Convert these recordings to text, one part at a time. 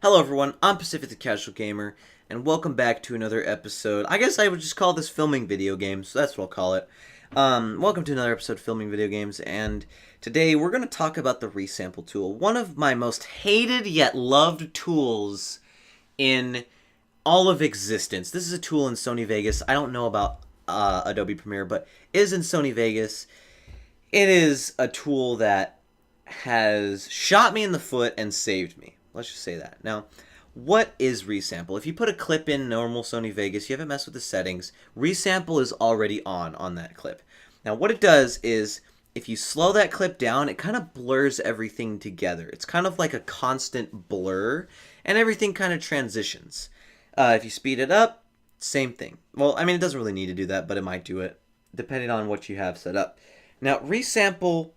Hello everyone, I'm Pacific the Casual Gamer, and welcome back to another episode. I guess I would just call this filming video games, so that's what I'll call it. Welcome to another episode of Filming Video Games, and today we're going to talk about the Resample tool. One of my most hated yet loved tools in all of existence. This is a tool in Sony Vegas. I don't know about Adobe Premiere, but it is in Sony Vegas. It is a tool that has shot me in the foot and saved me. Let's just say that. Now, what is Resample? If you put a clip in normal Sony Vegas, you haven't messed with the settings, Resample is already on that clip. Now, what it does is, if you slow that clip down, it kind of blurs everything together. It's kind of like a constant blur, and everything kind of transitions. If you speed it up, same thing. Well, I mean, it doesn't really need to do that, but it might do it, depending on what you have set up. Now, Resample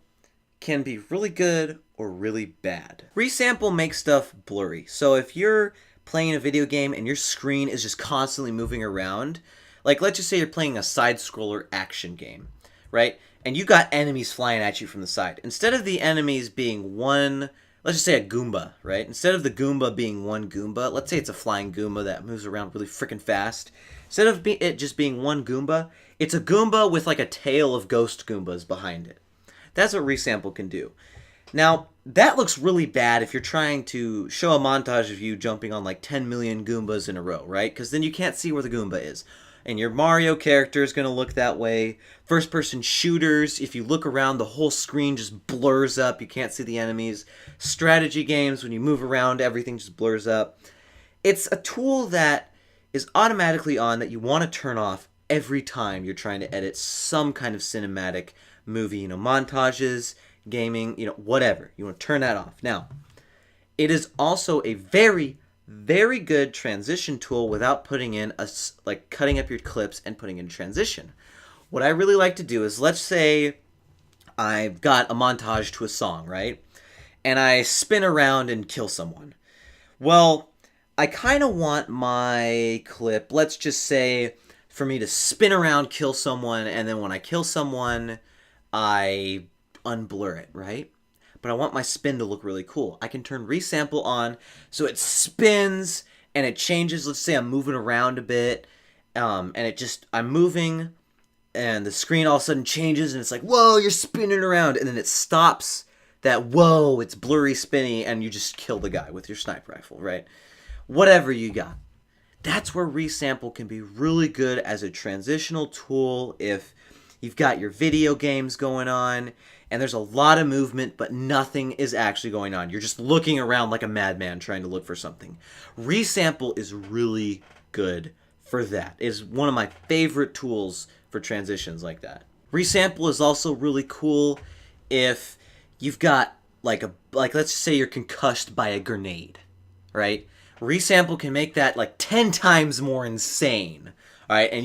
can be really good or really bad. Resample makes stuff blurry. So if you're playing a video game and your screen is just constantly moving around, like let's just say you're playing a side-scroller action game, right? And you got enemies flying at you from the side. Instead of the enemies being one, let's just say a Goomba, right? Instead of the Goomba being one Goomba, let's say it's a flying Goomba that moves around really freaking fast. Instead of it just being one Goomba, it's a Goomba with like a tail of ghost Goombas behind it. That's what Resample can do. Now, that looks really bad if you're trying to show a montage of you jumping on like 10 million Goombas in a row, right? Because then you can't see where the Goomba is. And your Mario character is going to look that way. First-person shooters, if you look around, the whole screen just blurs up. You can't see the enemies. Strategy games, when you move around, everything just blurs up. It's a tool that is automatically on that you want to turn off every time you're trying to edit some kind of cinematic movie, montages, gaming, whatever. You want to turn that off. Now, it is also a very, very good transition tool without putting in cutting up your clips and putting in transition. What I really like to do is, let's say I've got a montage to a song, right? And I spin around and kill someone. Well, I kind of want my clip, let's just say, for me to spin around, kill someone, and then when I kill someone, I unblur it, right? But I want my spin to look really cool. I can turn Resample on so it spins and it changes. Let's say I'm moving around a bit, and I'm moving, and the screen all of a sudden changes, and it's like, whoa, you're spinning around, and then it stops that, whoa, it's blurry, spinny, and you just kill the guy with your sniper rifle, right? Whatever you got. That's where Resample can be really good as a transitional tool if you've got your video games going on, and there's a lot of movement, but nothing is actually going on. You're just looking around like a madman trying to look for something. Resample is really good for that. It is one of my favorite tools for transitions like that. Resample is also really cool if you've got let's just say you're concussed by a grenade, right? Resample can make that like 10 times more insane, all right? And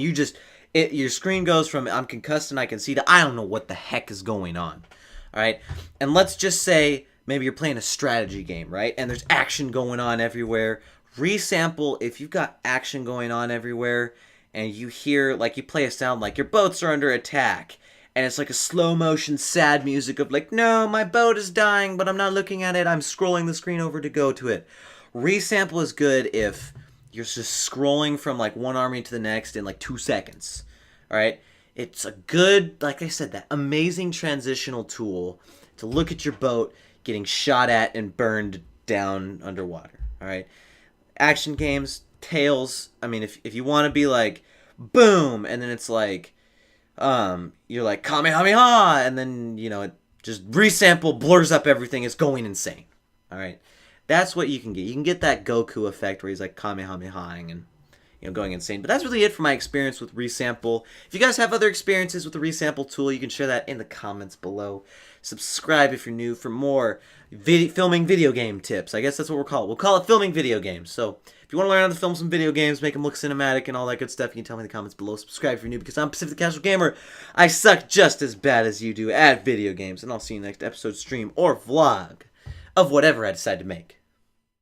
your screen goes from I'm concussed and I can see to I don't know what the heck is going on. All right? And let's just say maybe you're playing a strategy game, right? And there's action going on everywhere. Resample, if you've got action going on everywhere and you hear, you play a sound like your boats are under attack, and it's like a slow motion sad music of like, no, my boat is dying, but I'm not looking at it. I'm scrolling the screen over to go to it. Resample is good if you're just scrolling from one army to the next in 2 seconds. All right? It's a good, like I said, that amazing transitional tool to look at your boat getting shot at and burned down underwater. All right? Action games, Tales, I mean, if you want to be like, boom, and then it's you're like, Kamehameha, and then, it just Resample blurs up everything. It's going insane. All right? That's what you can get. You can get that Goku effect where he's like Kamehamehaing and going insane. But that's really it for my experience with Resample. If you guys have other experiences with the Resample tool, you can share that in the comments below. Subscribe if you're new for more filming video game tips. I guess that's what we'll call it. We'll call it filming video games. So if you want to learn how to film some video games, make them look cinematic and all that good stuff, you can tell me in the comments below. Subscribe if you're new, because I'm Pacific the Casual Gamer. I suck just as bad as you do at video games. And I'll see you next episode, stream, or vlog of whatever I decide to make.